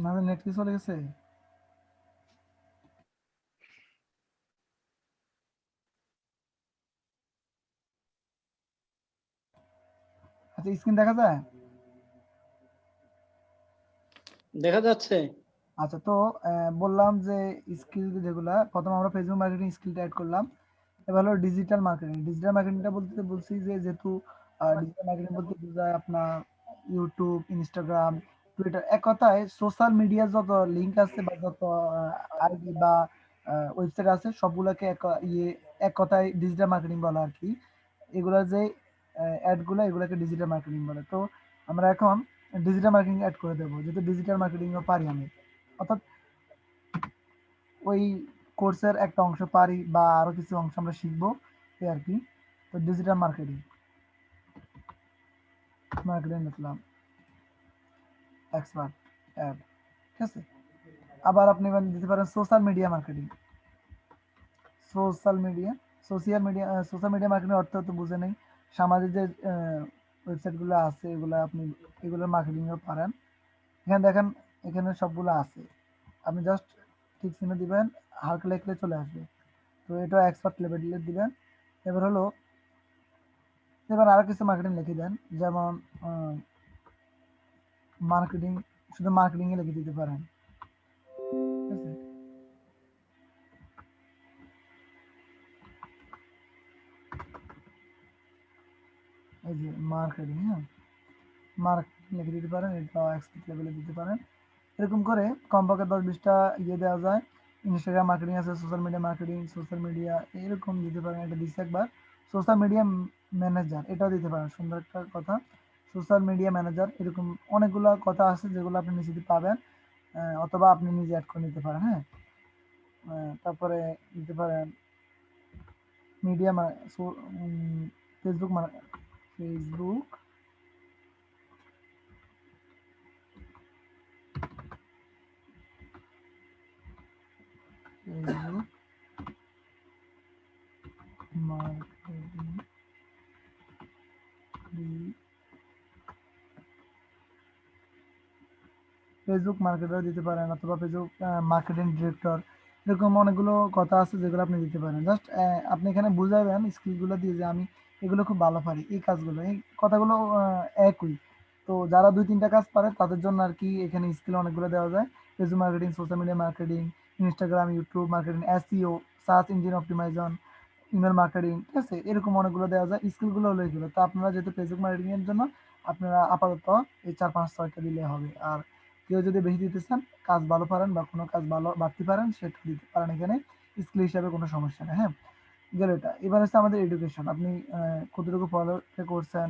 না নেট কি চলে গেছে? আচ্ছা স্ক্রিন দেখা যায়? দেখা যাচ্ছে। আচ্ছা তো বললাম যে স্কিল যেগুলা প্রথম আমরা ফেসবুক মার্কেটিং স্কিলটা অ্যাড করলাম। এবার হলো ডিজিটাল মার্কেটিং। ডিজিটাল মার্কেটিংটা বলতে বলছি যে যেহেতু ডিজিটাল মার্কেটিং বলতে বোঝায় আপনার ইউটিউব, ইনস্টাগ্রাম, টুইটার, এক কথায় সোশ্যাল মিডিয়ার যত লিঙ্ক আছে বা যত আইডি বা ওয়েবসাইট আছে সবগুলোকে এক কথায় ডিজিটাল মার্কেটিং বলা আর কি। এগুলার যে অ্যাডগুলো এগুলোকে ডিজিটাল মার্কেটিং বলে। তো আমরা এখন ডিজিটাল মার্কেটিং অ্যাড করে দেবো যেহেতু ডিজিটাল মার্কেটিংও পারি আমি, অর্থাৎ ওই কোর্সের একটা অংশ পারি বা আরো কিছু অংশ আমরা শিখবো এই আর কি। তো ডিজিটাল মার্কেটিং মার্কেটিং লিখলাম এক্সপার্ট অ্যাড, ঠিক আছে। আবার আপনি দিতে পারেন social media marketing. Social media social media marketing অর্থ তো বুঝে নেই, সামাজিক যে ওয়েবসাইটগুলো আছে এগুলো আপনি এগুলোর মার্কেটিংও পারেন। এখানে দেখেন এখানে সবগুলো আছে, আপনি জাস্ট ঠিক চিহ্ন দিবেন, হালকা লিখলে চলে আসবে। তো এটা এক্সপার্ট লেভেলে দিবেন। এবার হলো এবার আরো কিছু মার্কেটিং লিখে দেন, যেমন মার্কেটিং, শুধু মার্কেটিং এ লিখে দিতে পারেন, ঠিক আছে। এই যে মার্কেটিং, হ্যাঁ মার্কেটিং লিখে দিতে পারেন, এটা এক্সপার্ট লেভেলে দিতে পারেন। এরকম করে কমপক্ষে 10-20টা ইয়ে দেওয়া যায়। ইনস্টাগ্রাম মার্কেটিং আছে, social media marketing, social media এরকম দিতে পারেন। এটা দিচ্ছে একবার সোশ্যাল মিডিয়া ম্যানেজার, এটাও দিতে পারেন, সুন্দর একটা কথা। সোশ্যাল মিডিয়া ম্যানেজার এরকম অনেকগুলো কথা আছে যেগুলো আপনি নিচে পাবেন, অথবা আপনি নিজে অ্যাড করে নিতে পারেন, হ্যাঁ। তারপরে দিতে পারেন media Facebook Facebook Facebook marketing Facebook marketer দিতে পারেন, অথবা ফেসবুক মার্কেটিং ডিরেক্টর, এরকম অনেকগুলো কথা আছে যেগুলো আপনি দিতে পারেন। জাস্ট আপনি এখানে বুঝাবেন স্কিলগুলো দিয়ে যে আমি এগুলো খুব ভালো পারি, এই কাজগুলো এই কথাগুলো একই। তো যারা 2-3টা কাজ পারে তাদের জন্য আর কি এখানে স্কিল অনেকগুলো দেওয়া যায়। Facebook marketing, social media marketing, Instagram, YouTube marketing, SEO, search engine optimisation, email marketing, ঠিক আছে। এরকম অনেকগুলো দেওয়া যায়, স্কিলগুলো হলো এগুলো। তো আপনারা যেহেতু ফেসবুক মার্কেটিং এর জন্য আপনারা আপাতত এই 4-5-6টা দিলে হবে। আর কেউ যদি বেশি দিতে চান, কাজ ভালো পারেন বা কোনো কাজ ভালো বাড়তে পারেন, সেটা দিতে পারেন এখানে স্কিল হিসাবে, কোনো সমস্যা নেই, হ্যাঁ। গেল এটা। এবার হচ্ছে আমাদের এডুকেশন, আপনি কতটুকু পড়ালেখা করছেন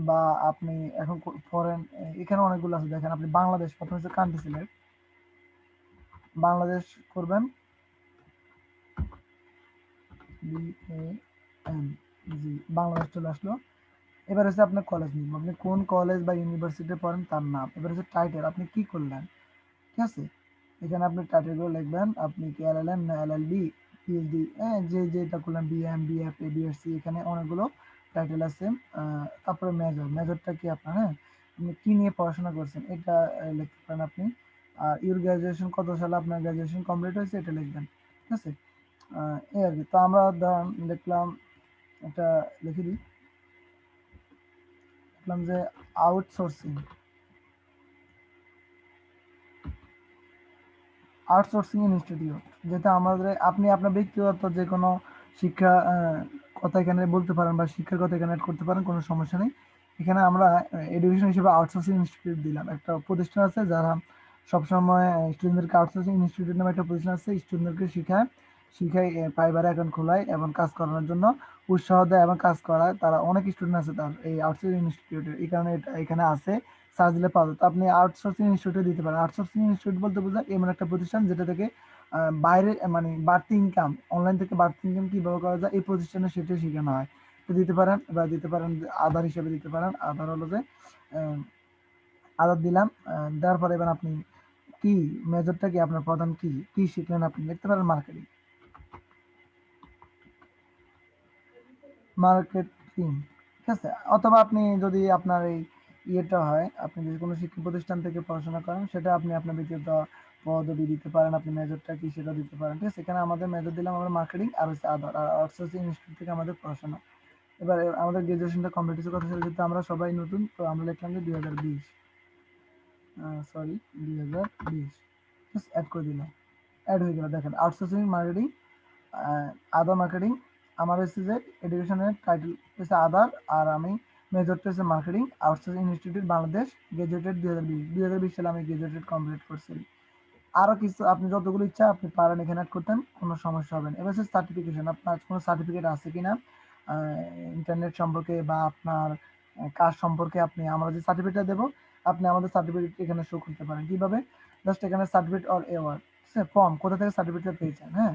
বা আপনি এখন ফরেন, এখানে অনেকগুলো আছে দেখেন। আপনি বাংলাদেশ, প্রথমে হচ্ছে কান্ট্রি সিলেক্ট, বাংলাদেশ করবেন, বাংলাদেশ চলে আসলো। এবার হচ্ছে আপনার কলেজ নেম, আপনি কোন কলেজ বা ইউনিভার্সিটিতে পড়েন তার নাম। এবার হচ্ছে টাইটেল, আপনি কি করলেন, ঠিক আছে। এখানে আপনি টাইটেলগুলো লিখবেন, আপনি কি এলএলএম না এলএলবি, পিএইচডি, যে যেটা করলেন, বিএম, বিএফএ, বিএসসি, এখানে অনেকগুলো টাইটেল আছে। তারপরে মেজরটা কি আপনার, হ্যাঁ আপনি কি নিয়ে পড়াশোনা করছেন এটা লিখতে পারেন আপনি। আর ইউর গ্র্যাজুয়েশন কত সালে আপনার গ্র্যাজুয়েশন কমপ্লিট হয়েছে এটা লিখবেন, ঠিক আছে। এই আর কি। তো আমরা ধরেন লিখলাম, এটা লিখে দিই, লিখলাম যে আউটসোর্সিং, আউটসোর্সিং ইনস্টিটিউট, যেটা আমাদের, আপনি আপনার ব্যক্তিগত যে কোনো শিক্ষা কথা এখানে বলতে পারেন বা শিক্ষার কথা এখানে অ্যাড করতে পারেন, কোনো সমস্যা নেই। এখানে আমরা এডুকেশন হিসেবে আউটসোর্সিং ইনস্টিটিউট দিলাম। একটা প্রতিষ্ঠান আছে যারা সবসময় স্টুডেন্টদেরকে, আউটসোর্সিং ইনস্টিটিউট নামে একটা প্রতিষ্ঠান আছে, স্টুডেন্টদেরকে শিখায় ফাইবারে অ্যাকাউন্ট খোলায় এবং কাজ করানোর জন্য উৎসাহ দেয় এবং কাজ করায়। তারা অনেক স্টুডেন্ট আছে তার এই আউটসোর্সিং ইনস্টিটিউটের, এই কারণে এটা এখানে আছে, সার্চ দিলে পাবে। তো আপনি আউটসোর্সিং ইনস্টিটিউটে দিতে পারেন। আউটসোর্সিং ইনস্টিটিউট বলতে বোঝায় এমন একটা প্রতিষ্ঠান যেটা থেকে বাইরে মানে বাড়তি ইনকাম, অনলাইন থেকে বাড়তি ইনকাম কিভাবে করা যায় এই প্রতিষ্ঠানে সেটাই শেখানো হয়। তো দিতে পারেন, বা দিতে পারেন আধার হিসেবে দিতে পারেন। আধার হলো যে আহ, আধার দিলাম, দেওয়ার পরে এবার আপনি কি মেজরটা কি, আপনার প্রধান কি কি শিখলেন, আপনি লিখতে পারেন মার্কেটিং, মার্কেটিং, ঠিক আছে। অথবা আপনি যদি আপনার এই ইয়েটা হয়, আপনি যদি কোনো শিক্ষা প্রতিষ্ঠান থেকে পড়াশোনা করেন সেটা আপনি আপনার ব্যক্তিগত পদবি দিতে পারেন, আপনি মেজরটা কি সেটা দিতে পারেন, ঠিক আছে? এখানে আমাদের মেজর দিলাম আমরা মার্কেটিং আর হচ্ছে আদার, আর আউটসোর্সিং ইনস্টিটিউট থেকে আমাদের পড়াশোনা। এবার আমাদের গ্রাজুয়েশনটা কমপ্লিট হচ্ছে কথা ছিল, যেহেতু আমরা সবাই নতুন তো আমরা লিখলাম যে 2020, সরি 2020, জাস্ট অ্যাড করে দিলাম, অ্যাড হয়ে গেল। দেখেন আউটসোর্সিং মার্কেটিং, আদার মার্কেটিং, আমার হচ্ছে যে এডুকেশনের টাইটেল হচ্ছে আদার, আর আমি মেজরটা হচ্ছে marketing, outsourcing institute Bangladesh, graduated 2020 সালে আমি গ্রাজুয়েটেড কমপ্লিট করছি। আরো কিছু আপনি যতগুলো ইচ্ছা আপনি পারেন এখানে অ্যাড করতেন, কোনো সমস্যা হবে না। এবার হচ্ছে সার্টিফিকেশন, আপনার কোনো সার্টিফিকেট আছে কিনা ইন্টারনেট সম্পর্কে বা আপনার কাজ সম্পর্কে, আপনি আমরা যে সার্টিফিকেটটা দেবো আপনি আমাদের সার্টিফিকেট এখানে শো করতে পারেন। কিভাবে? জাস্ট এখানে সার্টিফিকেট অর অ্যাওয়ার্ড, ঠিক আছে, ফর্ম কোথা থেকে সার্টিফিকেট পেয়েছেন, হ্যাঁ,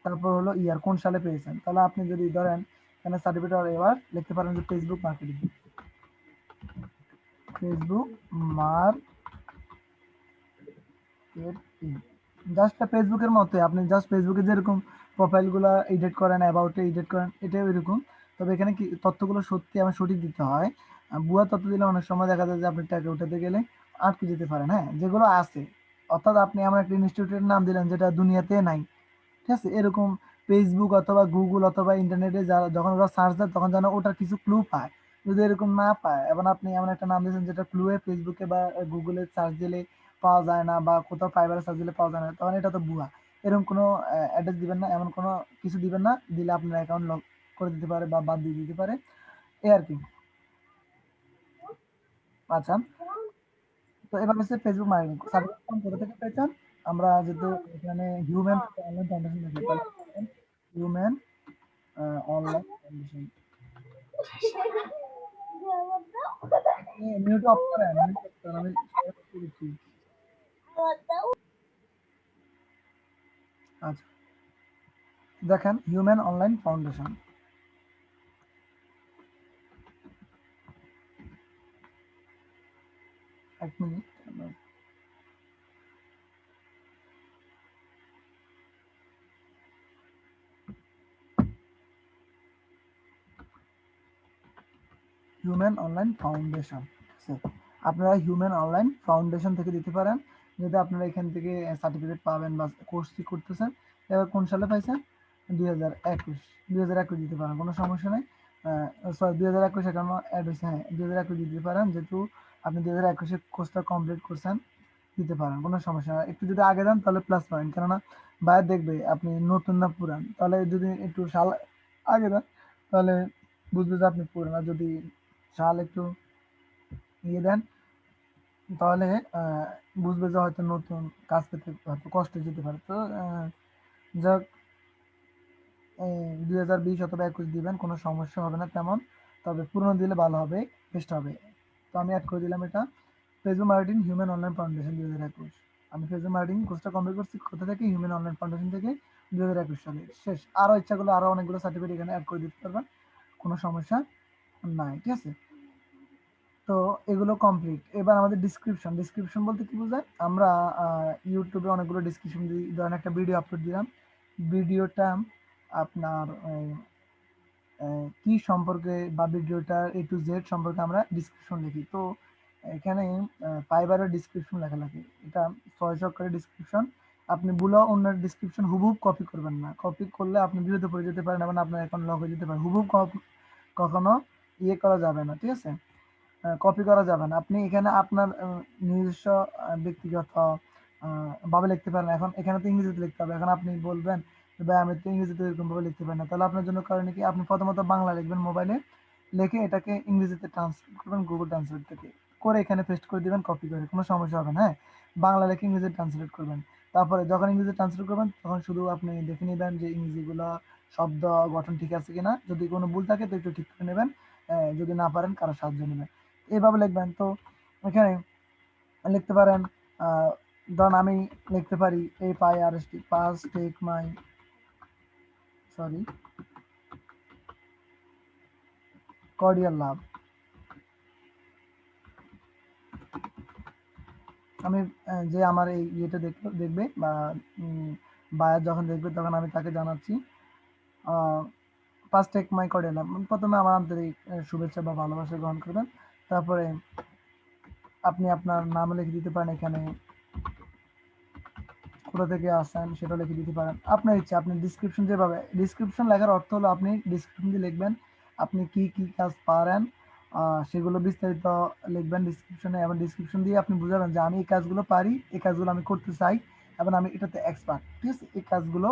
তারপর হলো ইয়ার কোন সালে পেয়েছেন। তাহলে আপনি যদি ধরেন এখানে সার্টিফিকেট অর অ্যাওয়ার্ড লিখতে পারেন যে Facebook marketing, Facebook marketing, just ফেসবুকের মতোই, আপনি জাস্ট ফেসবুকে যেরকম প্রোফাইলগুলো এডিট করেন, অ্যাবাউটে এডিট করেন, এটাও এরকম। তবে এখানে কি তথ্যগুলো সত্যি এবং সঠিক দিতে হয়। ভুয়া তথ্য দিলে অনেক সময় দেখা যায় যে আপনি টাকা উঠাতে গেলে আটকে যেতে পারেন, হ্যাঁ, যেগুলো আছে। অর্থাৎ আপনি এমন একটা ইনস্টিটিউটের নাম দিলেন যেটা দুনিয়াতে নাই, ঠিক আছে? এরকম ফেসবুক অথবা গুগল অথবা ইন্টারনেটে যারা যখন ওরা সার্চ দেয় তখন যেন ওটার কিছু ক্লু পায়। যদি এরকম না পায় এবং আপনি এমন একটা নাম দিয়েছেন যেটা ক্লুয়ে ফেসবুকে বা গুগলে সার্চ দিলে পাওয়া যায় না, বা কোথাও ফাইবারে সার্চ দিলে পাওয়া যায় না, তখন এটা তো ভুয়া। এরকম কোনো অ্যাড্রেস দিবেন না, এমন কোনো কিছু দিবেন না, দিলে আপনার অ্যাকাউন্ট লক করে দিতে পারে বা বাদ দিয়ে দিতে পারে, এই আর কি। আচ্ছা, তো এবার হচ্ছে ফেসবুক মার্কেটিং সার্টিফিকেশন কোথা থেকে পেয়েছেন? আমরা যেহেতু এখানে হিউম্যান অনলাইন ফাউন্ডেশন দেখি, তাহলে human online foundation, mute of করেন, মিউট অফ করেন, আমি share করেছি। আচ্ছা, দেখেন হিউম্যান অনলাইন ফাউন্ডেশন, এক মিনিট। হিউম্যান অনলাইন ফাউন্ডেশন, ঠিক আছে? আপনারা হিউম্যান অনলাইন ফাউন্ডেশন থেকে দিতে পারেন, যদি আপনারা এখান থেকে সার্টিফিকেট পাবেন বা কোর্সটি করতেছেন। এবার কোন সালে পাইছেন? 2021, 2021 দিতে পারেন, কোনো সমস্যা নেই। সরি 2021 এখানে অ্যাড হয়েছে, হ্যাঁ 2021 দিতে পারেন, যেহেতু আপনি 2021 কোর্সটা কমপ্লিট করছেন, দিতে পারেন, কোনো সমস্যা নেই। একটু যদি আগে দেন তাহলে প্লাস পাবেন, কেননা বাইরে দেখবে আপনি নতুন না পুরান। তাহলে যদি একটু সাল আগে দেন তাহলে বুঝবে যে আপনি পুরান, আর যদি সাল একটু ইয়ে দেন তাহলে বুঝবে যে হয়তো নতুন, কাজ পেতে হয়তো কষ্ট যেতে পারে। তো যাক, 2020 অথবা 21 দিবেন, কোনো সমস্যা হবে না তেমন। তবে পুরনো দিলে ভালো হবে, বেস্ট হবে। তো আমি অ্যাড করে দিলাম এটা, Facebook marketing human online foundation 2021। আমি ফেসবুক মার্কেটিং কোর্সটা কমপ্লিট করছি কোথা থেকে? হিউম্যান অনলাইন ফাউন্ডেশন থেকে, 2021 সালে শেষ। আরও ইচ্ছা করলে আরও অনেকগুলো সার্টিফিকেট এখানে অ্যাড করে দিতে পারবেন, কোনো সমস্যা নাই, ঠিক আছে? তো এগুলো কমপ্লিট। এবার আমাদের ডিসক্রিপশন, ডিসক্রিপশন বলতে কি বোঝায়? আমরা ইউটিউবে অনেকগুলো ডিসক্রিপশন দিই, ধরেন একটা ভিডিও আপলোড দিলাম, ভিডিওটা আপনার কি সম্পর্কে বা ভিডিওটার এ টু জেড সম্পর্কে আমরা ডিসক্রিপশন লিখি। তো এখানে ফাইবারের ডিসক্রিপশন লেখা লাগে, এটা 600 করে ডিসক্রিপশন। আপনি ভুলেও অন্যের ডিসক্রিপশন হুবহুব কপি করবেন না, কপি করলে আপনি বিরুদ্ধে পড়ে যেতে পারেন এবং আপনার অ্যাকাউন্ট লক হয়ে যেতে পারে। হুবহুব কখনো ইয়ে করা যাবে না, ঠিক আছে? কপি করা যাবে না। আপনি এখানে আপনার নিজস্ব ব্যক্তিগত ভাবে লিখতে পারেন। এখন এখানে তো ইংরেজিতে লিখতে হবে। এখন আপনি বলবেন যে, "ভাই আমি তো ইংরেজিতে এরকম ভাবে লিখতে পারি না।" তাহলে আপনার জন্য করণীয় কি? আপনি প্রথমত বাংলা লিখবেন মোবাইলে, লিখে এটাকে ইংরেজিতে ট্রান্সলেট করবেন গুগল ট্রান্সলেট থেকে। করে এখানে পেস্ট করে দিবেন কপি করে। কোনো সমস্যা হবে না, হ্যাঁ? বাংলা লিখে ইংরেজিতে ট্রান্সলেট করবেন। তারপরে যখন ইংরেজিতে ট্রান্সলেট করবেন তখন শুধু আপনি দেখে নিবেন যে ইংরেজিগুলা শব্দ গঠন ঠিক আছে কিনা। যদি কোনো ভুল থাকে তো একটু ঠিক করে নেবেন। যদি না পারেন কারো সাহায্য নিবেন। এভাবে লিখবেন। তো এখানে লিখতে পারেন, ধরেন আমি লিখতে পারি FIRST, first take my, sorry, cordial love. আমি যে আমার এই ইয়েটা দেখবে বা বায়ার যখন দেখবে তখন আমি তাকে জানাচ্ছি first take my cordial love. প্রথমে আমার আন্তরিক শুভেচ্ছা বা ভালোবাসা গ্রহণ করবেন। তারপরে আপনি আপনার নাম লিখে দিতে পারেন, এখানে কোথা থেকে আসেন সেটা লিখে দিতে পারেন, আপনার ইচ্ছা। আপনি ডিসক্রিপশন যেভাবে, ডিসক্রিপশন লেখার অর্থ হলো আপনি ডিসক্রিপশন দিয়ে লিখবেন আপনি কি কি কাজ পারেন, সেগুলো বিস্তারিত লিখবেন ডিসক্রিপশনে, এবং ডিসক্রিপশন দিয়ে আপনি বুঝাবেন যে আমি এই কাজগুলো পারি, এই কাজগুলো আমি করতে চাই, এবং আমি এটাতে এক্সপার্ট। ঠিক আছে, এই কাজগুলো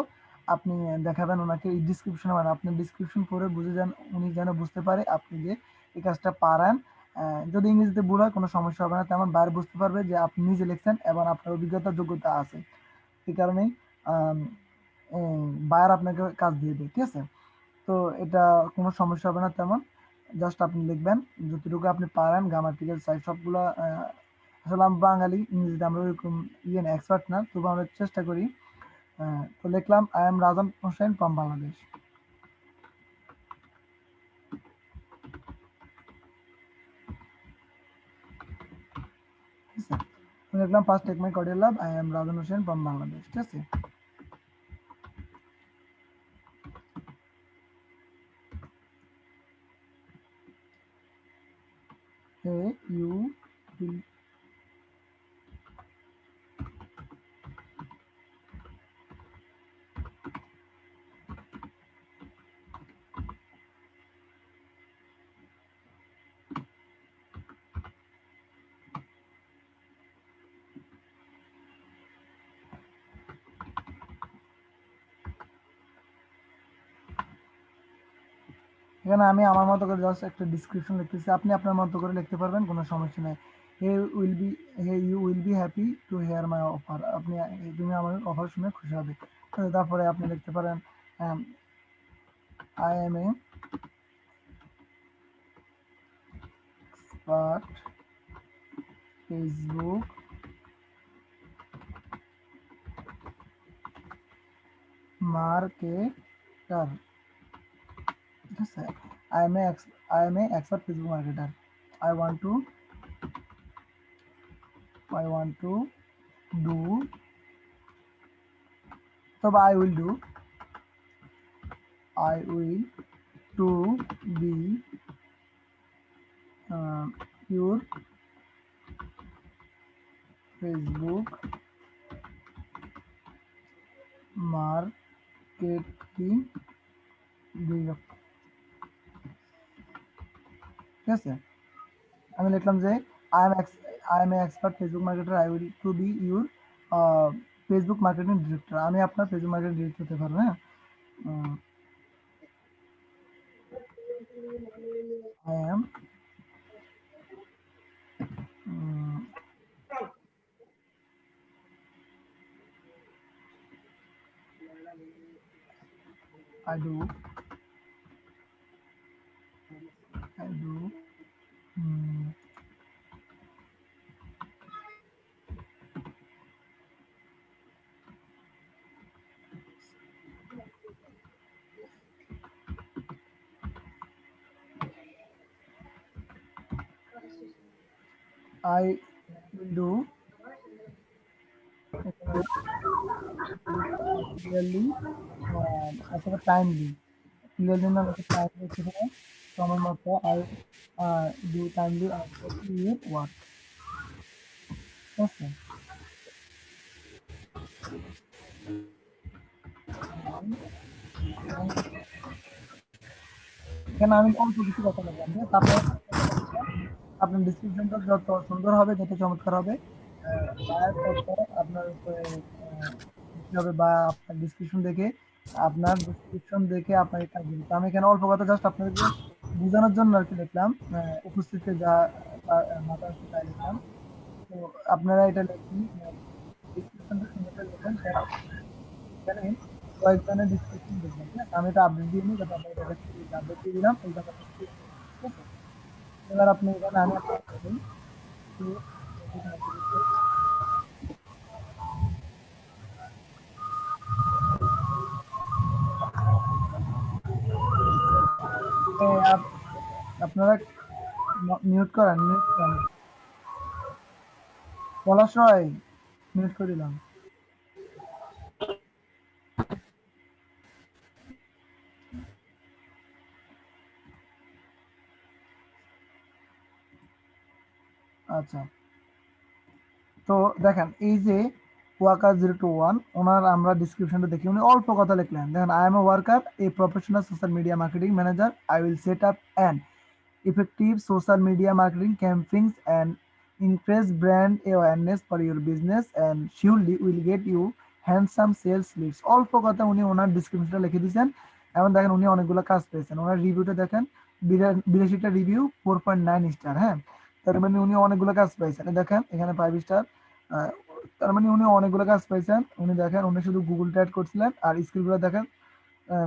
আপনি দেখাবেন ওনাকে এই ডিসক্রিপশনে, মানে আপনি ডিসক্রিপশন পড়ে বুঝে যান, উনি যেন বুঝতে পারে আপনি যে এই কাজটা পারেন। যদি ইংরেজিতে ভুল হয় কোনো সমস্যা হবে না, তেমন বাইরে বুঝতে পারবে যে আপনি নিজে লিখছেন এবং আপনার অভিজ্ঞতা যোগ্যতা আছে। এই কারণেই বায়ার আপনাকে কাজ দিয়ে দেয়। ঠিক আছে, তো এটা কোনো সমস্যা হবে না তেমন। জাস্ট আপনি লিখবেন যতটুকু আপনি পারেন, গ্রামাটিক্যাল সাইড সবগুলো। আসলে আমি বাঙালি, ইংরেজিতে আমরা ওইরকম এক্সপার্ট না, তবু আমরা চেষ্টা করি। তো লিখলাম I am Rajan Hossain from Bangladesh. ঠিক আছে, লিখলাম first take my cordial love, I am Rajan Hossain from Bangladesh. ঠিক আছে, ইউ উইল, এখানে আমি আমার মতো করে জাস্ট একটা ডিসক্রিপশন লিখতেছি, আপনি আপনার মতো করে লিখতে পারবেন, কোনো সমস্যা নেই। He will be, he you will be happy to hear my offer, আপনি তুমি আমার অফার শুনে খুশি হবে। তো তারপরে আপনি লিখতে পারেন I M A expert Facebook marketer. ঠিক আছে, I M A expert Facebook marketer, I want to I want to do, তবে I will to be your Facebook marketing director। ঠিক আছে, আমি লিখলাম যে I am expert Facebook marketer, I will two B your Facebook marketing director, আমি আপনার Facebook marketing director হতে পারবো। হ্যাঁ, I am I do I do mm, I will do clearly, অথবা টাইমলি, ক্লিয়ারলি না হলে টাইমলি সেখানে সময় মতো, I do timely answer to your work. ঠিক আছে, এখানে আমি অল্প কিছু কথা বললাম, হ্যাঁ? তারপরে আপনার ডিসক্রিপশনটা যত সুন্দর হবে, যত চমৎকার হবে, বায়ার তত আপনার উপরে খুশি হবে, বা আপনার ডিসক্রিপশন দেখে আপনার এই কাজ দিবে। তো আমি এখানে অল্প কথা জাস্ট আপনাদেরকে বোঝানোর জন্য আর কি লিখলাম, উপস্থিতে যা মাথা আসছে তাই লিখলাম। তো আপনারা এটা লিখুন, ডিসক্রিপশনটা সুন্দর করে লিখবেন, এখানে কয়েকজনের ডিসক্রিপশন দেখবেন। ঠিক আছে, আমি এটা আপডেট দিয়ে নিই, যাতে আপনার কাছে আপডেট দিয়ে দিলাম এই ব্যাপারটা। ঠিক আছে, এবার আপনি এখানে আমি আপনার আপনারা মিউট করেন, বলার সময় মিউট করে দিলাম। আচ্ছা, তো দেখেন এই যে ওয়াকার 021 ওনার আমরা ডিসক্রিপশনটা দেখি, উনি অল্প কথা লিখলেন। দেখেন, I M A worker, a professional social media marketing manager, I will set up an effective social media marketing campaigns and increase brand awareness for your business and surely will get you handsome sales leads। অল্প কথা উনি ওনার ডিসক্রিপশনটা লিখে দিয়েছেন এবং দেখেন উনি অনেকগুলো কাজ পেয়েছেন। ওনার রিভিউটা দেখেন, 82টা রিভিউ, 4.9 স্টার। হ্যাঁ, তার মানে উনি অনেকগুলো কাজ পেয়েছেন। দেখেন এখানে 5 স্টার। তার মানে উনি অনেকগুলো কাজ পেয়েছেন। উনি দেখেন উনি শুধু গুগল ট্যাড করছিলেন আর স্কিলগুলো দেখেন,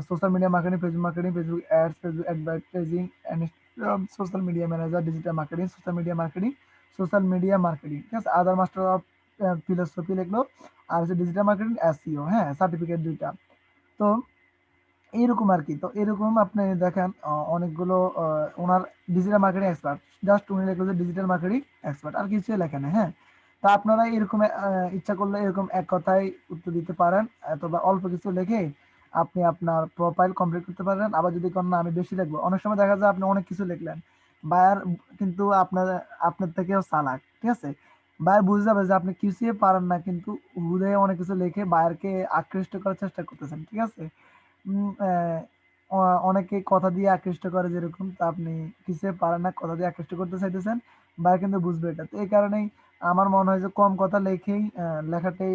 social media marketing, Facebook ads, Facebook advertising, social media manager, digital marketing, social media marketing, ঠিক আছে। আদার মাস্টার অফ ফিলোসফি লিখলো, আর হচ্ছে ডিজিটাল মার্কেটিং এসইও, হ্যাঁ, সার্টিফিকেট 2টা। তো এইরকম আর কি। তো এরকম আপনি দেখেন অনেকগুলো ওনার ডিজিটাল মার্কেটিং এক্সপার্ট, জাস্ট উনি লিখলো যে ডিজিটাল মার্কেটিং এক্সপার্ট, আর কিছুই লেখে না। হ্যাঁ, তা আপনারা এরকম ইচ্ছা করলে এরকম এক কথায় উত্তর দিতে পারেন, অথবা অল্প কিছু লিখে আপনি আপনার প্রোফাইল কমপ্লিট করতে পারেন। আবার যদি কোন না আমি বেশি লিখবো, অনেক সময় দেখা যায় আপনি অনেক কিছু লিখলেন, বায়ার কিন্তু আপনার থেকেও চালাক, ঠিক আছে। বায়ার বুঝে যাবে যে আপনি কিছুই পারেন না, কিন্তু হুদয়ে অনেক কিছু লিখে বায়ারকে আকৃষ্ট করার চেষ্টা করতেছেন, ঠিক আছে। অনেকে কথা দিয়ে আকৃষ্ট করে যেরকম, তা আপনি কিছুই পারেন না, কথা দিয়ে আকৃষ্ট করতে চাইতেছেন, বায়ার কিন্তু বুঝবে এটা। তো এই কারণেই আমার মনে হয় যে কম কথা লেখেই লেখাটাই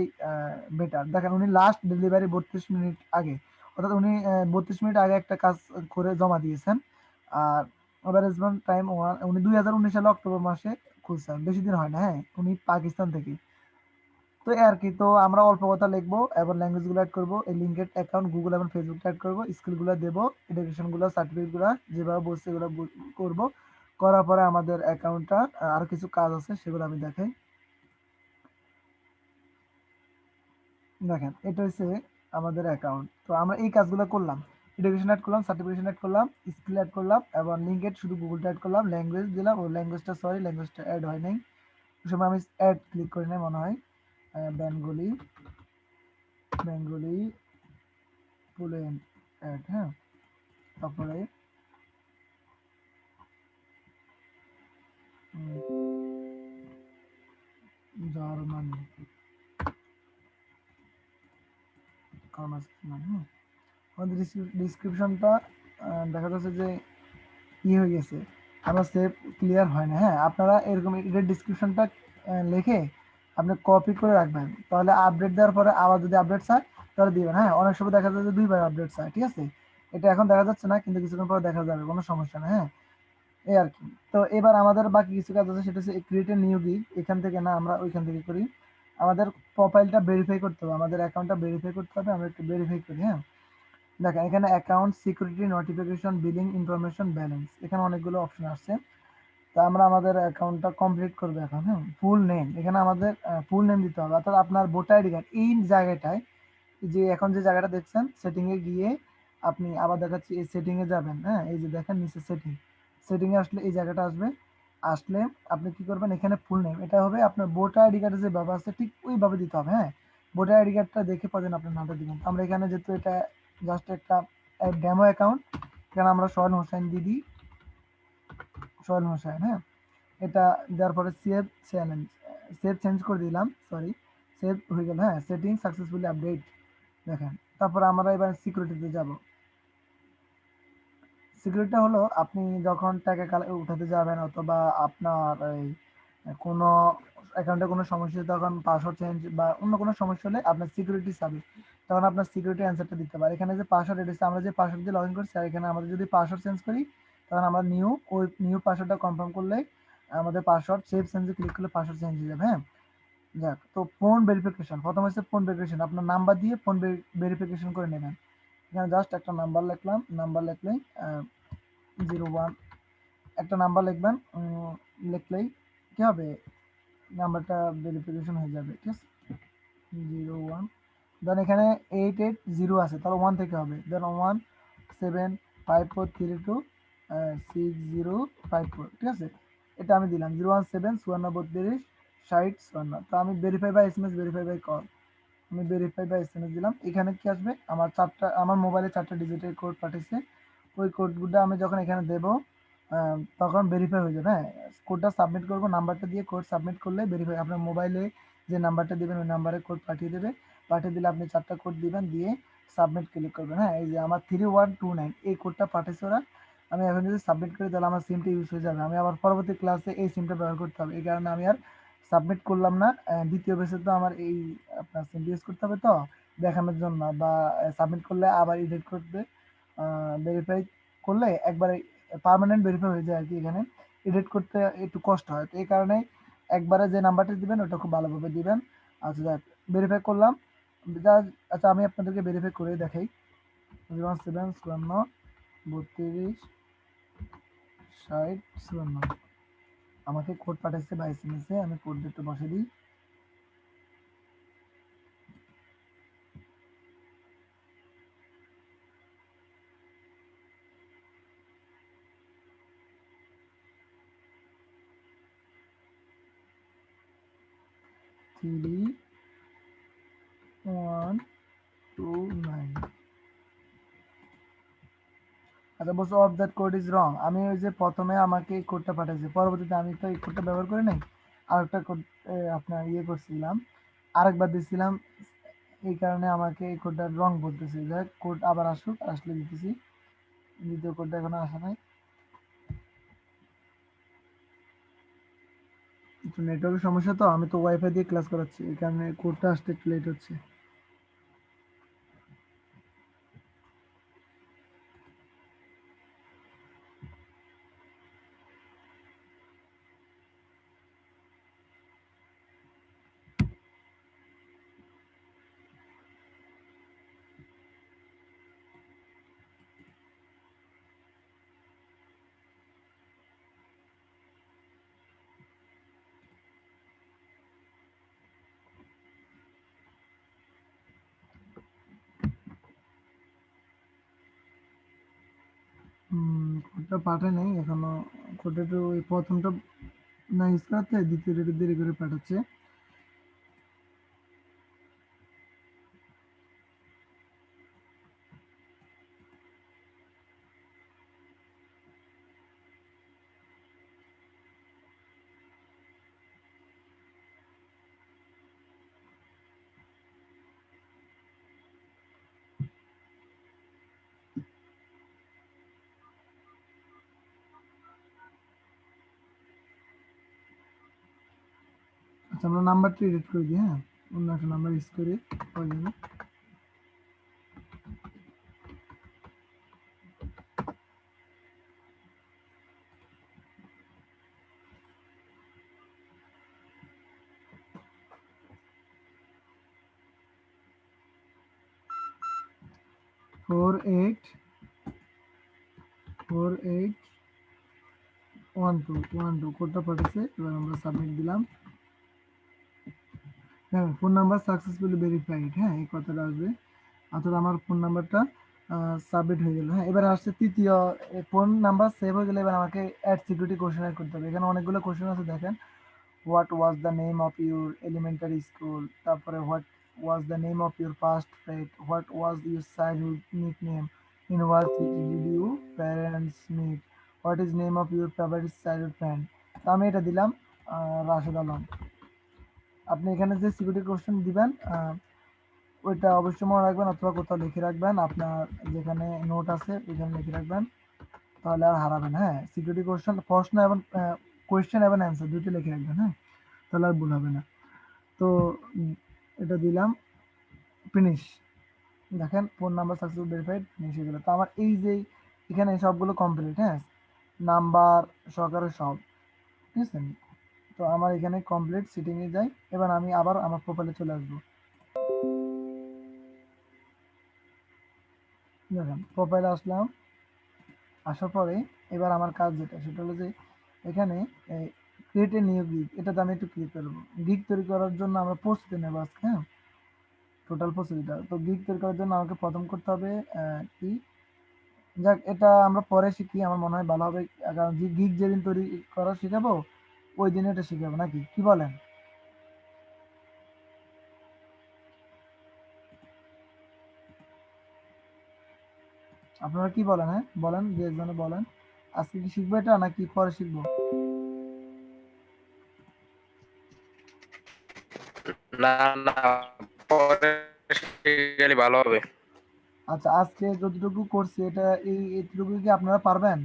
বেটার। দেখেন উনি লাস্ট ডেলিভারি 32 মিনিট আগে, অর্থাৎ উনি 32 মিনিট আগে একটা কাজ করে জমা দিয়েছেন। আর ওভার রেসপন্স টাইম উনি 2019 সালে অক্টোবর মাসে খুলছেন, বেশি দিন হয় না। হ্যাঁ, উনি পাকিস্তান থেকে। তো এই আর কি। তো আমরা অল্প কথা লিখবো এবং ল্যাঙ্গুয়েজ গুলো অ্যাড করবো, এই লিঙ্কেড অ্যাকাউন্ট গুগল এবং ফেসবুক অ্যাড করবো, স্কিল গুলো দেবো, এডুকেশন গুলো, সার্টিফিকেট গুলো যেভাবে বলছে এগুলো করবো। করার পরে আমাদের অ্যাকাউন্টটা আরো কিছু কাজ আছে সেগুলো আমি দেখাই। দেখেন এটা হচ্ছে আমাদের অ্যাকাউন্ট। তো আমরা এই কাজগুলো করলাম, এডুকেশন অ্যাড করলাম, সার্টিফিকেশন অ্যাড করলাম, স্কিল অ্যাড করলাম এবং লিঙ্কেড শুধু গুগলটা অ্যাড করলাম, ল্যাঙ্গুয়েজ দিলাম। ও ল্যাঙ্গুয়েজটা, সরি, ল্যাঙ্গুয়েজটা অ্যাড হয় নাই, ওই সময় আমি অ্যাড ক্লিক করি নাই মনে হয়। বেঙ্গলি, বেঙ্গলি ফুলেন অ্যাড, হ্যাঁ। তারপরে জার্মানি, আমাদের ডিসক্রিপশনটা দেখা যাচ্ছে যে হয়ে গেছে, আমার সেভ ক্লিয়ার হয় না। হ্যাঁ, আপনারা এরকম এটার ডিসক্রিপশনটা লিখে আপনি কপি করে রাখবেন, তাহলে আপডেট দেওয়ার পরে আবার যদি আপডেট চায় তাহলে দিবেন। হ্যাঁ, অনেক সময় দেখা যায় যে 2বার আপডেট চায়, ঠিক আছে। এটা এখন দেখা যাচ্ছে না, কিন্তু কিছুক্ষণ পরে দেখা যাবে, কোনো সমস্যা নেই। হ্যাঁ, এই আর কি। তো এবার আমাদের বাকি কিছু কাজ আছে, সেটা হচ্ছে ক্রিয়েট এ নিউ গিগ। এখান থেকে না, আমরা ওইখান থেকে করি। আমাদের প্রোফাইলটা ভেরিফাই করতে হবে, আমাদের অ্যাকাউন্টটা ভেরিফাই করতে হবে। আমরা একটু ভেরিফাই করি। হ্যাঁ, দেখেন এখানে account security, notification, billing information, balance, এখানে অনেকগুলো অপশন আসছে। তো আমরা আমাদের অ্যাকাউন্টটা কমপ্লিট করবো এখন। হ্যাঁ, ফুল নেম, এখানে আমাদের ফুল নেম দিতে হবে, অর্থাৎ আপনার ভোটার আইডি কার্ড এই জায়গাটায়, যে এখন যে জায়গাটা দেখছেন সেটিং এ গিয়ে আপনি আবার দেখাচ্ছি এই সেটিং এ যাবেন। হ্যাঁ, এই যে দেখেন নিচে সেটিং, সেটিং এ আসলে এই জায়গাটা আসবে। আসলে আপনি কি করবেন, এখানে ফুল নেম এটা হবে আপনার ভোটার আইডি কার্ডে যে ব্যবস্থা আছে ঠিক ওইভাবে দিতে হবে। হ্যাঁ, ভোটার আইডি কার্ডটা দেখে পরে আপনার নামটা দিবেন। তো আমরা এখানে যেহেতু এটা জাস্ট একটা ডেমো অ্যাকাউন্ট, এখানে আমরা সোহেল হোসেন দিদি, সোহেল হোসেন। হ্যাঁ, এটা দেওয়ার পরে সেভ চেঞ্জ করে দিলাম, সরি, সেভ হয়ে গেল। হ্যাঁ, সেটিং সাকসেসফুলি আপডেট, দেখেন। তারপর আমরা এবার সিকিউরিটিতে যাব। সিকিউরিটি হলো আপনি যখন টাকা উঠাতে যাবেন, অথবা আপনার এই কোনো অ্যাকাউন্টে কোনো সমস্যা হলে, তখন পাসওয়ার্ড চেঞ্জ বা অন্য কোনো সমস্যা হলে আপনার সিকিউরিটি চাবে, তখন আপনার সিকিউরিটি অ্যান্সারটা দিতে পারে। এখানে যে পাসওয়ার্ড এসেছে, আমরা যে পাসওয়ার্ড দিয়ে লগ ইন করছি, আর এখানে আমাদের যদি পাসওয়ার্ড চেঞ্জ করি, তখন আমরা ওই নিউ পাসওয়ার্ডটা কনফার্ম করলে আমাদের পাসওয়ার্ড সেভ চেঞ্জে ক্লিক করলে পাসওয়ার্ড চেঞ্জ হয়ে যাবে। হ্যাঁ, যাক। তো ফোন ভেরিফিকেশন, প্রথম হচ্ছে ফোন ভেরিফিকেশন, আপনার নাম্বার দিয়ে ফোন ভেরিফিকেশন করে নেবেন। এখানে জাস্ট একটা নাম্বার লিখলাম, নাম্বার লিখলেই 01 একটা নাম্বার লিখবেন, লিখলেই কি হবে, নাম্বারটা ভেরিফিকেশন হয়ে যাবে, ঠিক আছে। 01, দেন এখানে 880 আছে, তাহলে 1 থেকে হবে, দেন 175432605 ঠিক আছে। এটা আমি দিলাম 01754326054। তো আমি verify by SMS, verify by call, আমি ভেরিফাই বাই SMS দিলাম। এখানে কি আসবে, আমার মোবাইলে 4টা ডিজিটের কোড পাঠিয়েছে, ওই কোডগুলো আমি যখন এখানে দেব তখন ভেরিফাই হয়ে যাবে। হ্যাঁ, কোডটা সাবমিট করব, নাম্বারটা দিয়ে কোড সাবমিট করলে ভেরিফাই, আপনার মোবাইলে যে নাম্বারটা দিবেন ওই নাম্বারে কোড পাঠিয়ে দেবে। পাঠিয়ে দিলে আপনি 4টা কোড দিবেন, দিয়ে সাবমিট ক্লিক করবেন। হ্যাঁ, এই যে আমার 3129 এই কোডটা পাঠিয়েছে ওরা। আমি এখন যদি সাবমিট করি তাহলে আমার সিমটা ইউজ হয়ে যাবে। আমি আবার পরবর্তী ক্লাসে এই সিমটা ব্যবহার করতে হবে, এই কারণে আমি আর সাবমিট করলাম না। দ্বিতীয় বেসে তো আমার এই আপনার সিমটা ইউজ করতে হবে তো দেখানোর জন্য, বা সাবমিট করলে আবার এডিট করতে ভেরিফাই করলে একবারে পার্মানেন্ট ভেরিফাই হয়ে যায় আর কি। এখানে এডিট করতে একটু কষ্ট হয়, তো এই কারণে একবারে যে নাম্বারটা দিবেন ওটা খুব ভালোভাবে দিবেন। আচ্ছা যাক, ভেরিফাই করলাম। আচ্ছা আমি আপনাদেরকে ভেরিফাই করে দেখাই। 0752326054 আমাকে কোড পাঠাচ্ছে বা এসএমএসে, আমি কোড একটু বসে দিই। Three one two nine. আচ্ছা বলছো of that code is wrong. আমি ওই যে প্রথমে আমাকে এই কোডটা পাঠাইছে, পরবর্তীতে আমি তো এই কোডটা ব্যবহার করি নাই, আরেকটা কোড আপনার ইয়ে করছিলাম, আরেকবার দিছিলাম, এই কারণে আমাকে এই কোডটা রং বলতেছে। যাই কোড আবার আসুক, আসলে দিতেছি। দ্বিতীয় কোডটা এখনো আসা নাই, একটু নেটওয়ার্কের সমস্যা, তো আমি তো ওয়াইফাই দিয়ে ক্লাস করাচ্ছি, এই কারণে কোডটা আসতে একটু লেট হচ্ছে। কোডটা পাঠায় নাই এখনো। কোডটা একটু ওই প্রথমটা না ইউজ করাতে দ্বিতীয়টা একটু দেরি করে পাঠাচ্ছে। আচ্ছা আমরা নাম্বারটা এডিট করে দিই, হ্যাঁ অন্য একটা নাম্বার ইউজ করি প্রয়োজনে। 484812 কোডটা পাঠিয়েছে, এবার আমরা সাবমিট দিলাম। হ্যাঁ ফোন নাম্বার সাকসেসফুলি ভেরিফাইড, হ্যাঁ এই কথাটা আসবে। অর্থাৎ আমার ফোন নাম্বারটা সাবমিট হয়ে গেল। হ্যাঁ এবার আসছে তৃতীয়, ফোন নাম্বার সেভ হয়ে গেলে এবার আমাকে অ্যাড সিকিউরিটি কোশ্চেন অ্যাড করতে হবে। এখানে অনেকগুলো কোশ্চেন আছে দেখেন। What was the name of your elementary school, তারপরে what was the name of your first pet, what was your childhood nickname, in what city did you parents meet, what is name of your favourite childhood friend. তো আমি এটা দিলাম রাশেদ আলম। আপনি এখানে যে security question দিবেন ওইটা অবশ্যই মনে রাখবেন, অথবা কোথাও লিখে রাখবেন, আপনার যেখানে নোট আছে ওইখানে লিখে রাখবেন, তাহলে আর হারাবেন। হ্যাঁ সিকিউরিটি কোশ্চেন প্রশ্ন এবং কোয়েশ্চেন এবং অ্যান্সার দুটো লিখে রাখবেন, হ্যাঁ তাহলে আর ভুল হবে না। তো এটা দিলাম, ফিনিশ। দেখেন phone number successful verified, finish হয়ে গেল। তো আমার এই যে এখানে সবগুলো কমপ্লিট, হ্যাঁ নাম্বার সহকারে সব, ঠিক আছে। তো আমার এখানে কমপ্লিট, সিটিংয়ে যাই। এবার আমি আবার আমার প্রোফাইলে চলে আসবো। দেখেন প্রোফাইলে আসলাম, আসার পরে এবার আমার কাজ যেটা সেটা হলো যে এখানে ক্রিয়েট এ নিউ গিগ, এটাতে আমি একটু ক্লিক করবো। গিগ তৈরি করার জন্য আমরা প্রস্তুতি নেবো আজকে, হ্যাঁ টোটাল প্রস্তুতিটা। তো গিগ তৈরি করার জন্য আমাকে প্রথম করতে হবে কি, যাক এটা আমরা পরে শিখি, আমার মনে হয় ভালো হবে। কারণ গিগ যেদিন তৈরি করা শিখাবো ওই দিন এটা শিখাবো, নাকি কি বলেন? আপনারা কি বলেন? হ্যাঁ বলেন, যে একজনে বলেন আজকে কি শিখবো এটা নাকি পরে শিখবো? না না, পরে শিখালে ভালো হবে। আচ্ছা, আজকে যতটুকু করছি এটা এইটুকু কি আপনারা পারবেন?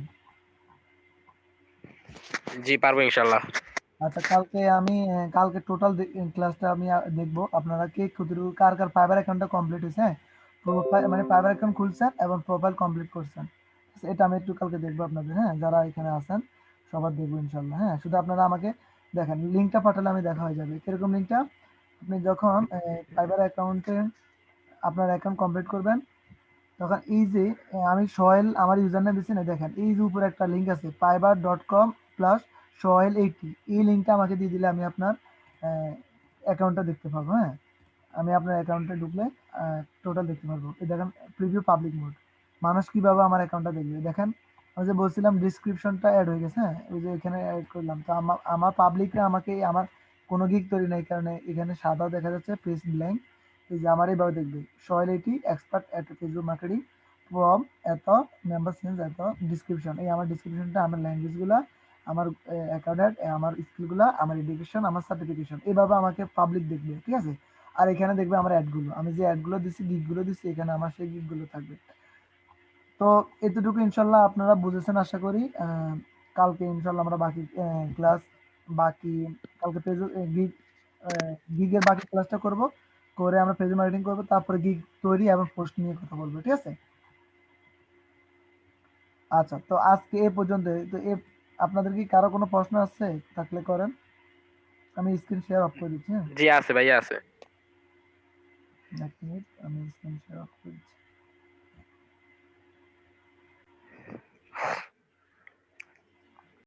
জি পারবো ইনশাল্লাহ। আচ্ছা, কালকে টোটাল ক্লাসটা আমি দেখবো আপনারা কে কতটুকু কার কার ফাইবার অ্যাকাউন্টটা কমপ্লিট হয়েছে, হ্যাঁ? প্রোফাইল মানে ফাইবার অ্যাকাউন্ট খুলছেন এবং প্রোফাইল কমপ্লিট করছেন। এটা আমি একটু কালকে দেখবো আপনাদের, হ্যাঁ? যারা এখানে আছেন সবার দেখবো ইনশাল্লাহ, হ্যাঁ? শুধু আপনারা আমাকে দেখেন, লিঙ্কটা পাঠালে আমি দেখা হয়ে যাবে। কিরকম লিঙ্কটা? আপনি যখন ফাইবার অ্যাকাউন্টে আপনার অ্যাকাউন্ট কমপ্লিট করবেন, তখন এই যে আমি সোহেল আমার ইউজার নেম দিচ্ছি না, দেখেন এই যে উপরে একটা লিঙ্ক আছে fiber.com/sohail80, এই লিঙ্কটা আমাকে দিয়ে দিলে আমি আপনার অ্যাকাউন্টটা দেখতে পারবো, হ্যাঁ? আমি আপনার অ্যাকাউন্টে ঢুকলে টোটাল দেখতে পারবো। এই দেখেন প্রিভিউ পাবলিক মোড, মানুষ কিভাবে আমার অ্যাকাউন্টটা দেখবে দেখেন। আমি যে বলছিলাম ডিসক্রিপশনটা অ্যাড হয়ে গেছে, হ্যাঁ? ওই যে এখানে অ্যাড করলাম, তো আমার পাবলিকরা আমাকে আমার কোনো গিগ তৈরি নাই, কারণে এখানে সাদা দেখা যাচ্ছে পেজ ব্ল্যাঙ্ক। এই যে আমার এইভাবে দেখবে সোহেল80 expert at Facebook marketing from এত মেম্বার চেঞ্জ এত ডিসক্রিপশন, এই আমার ডিসক্রিপশনটা আমার ল্যাঙ্গুয়েজগুলা, আমার অ্যাকাউন্টের আমার স্কিলগুলা, আমার এডুকেশন, আমার সার্টিফিকেশন, এইভাবে আমাকে পাবলিক দেখবে, ঠিক আছে? আর এখানে দেখবে আমার অ্যাডগুলো, আমি যে অ্যাডগুলো দিচ্ছি গিগগুলো দিচ্ছি, এখানে আমার সেই গিগগুলো থাকবে। তো এতটুকু ইনশাল্লাহ আপনারা বুঝেছেন আশা করি। কালকে ইনশাল্লাহ আমরা বাকি ক্লাস বাকি কালকে পেজ গিগ গিগের বাকি ক্লাসটা করব, করে আমরা পেজ মার্কেটিং করবো, তারপরে গিগ তৈরি এবং পোস্ট নিয়ে কথা বলবো, ঠিক আছে? আচ্ছা, তো আজকে এ পর্যন্ত। তো আপনাদের কি কারো কোনো প্রশ্ন আছে থাকলে করেন। আমি স্ক্রিন শেয়ার অফ করে দিচ্ছি, হ্যাঁ? জি আছে ভাইয়া আছে। এক মিনিট, আমি স্ক্রিন শেয়ার অফ করে দিচ্ছি।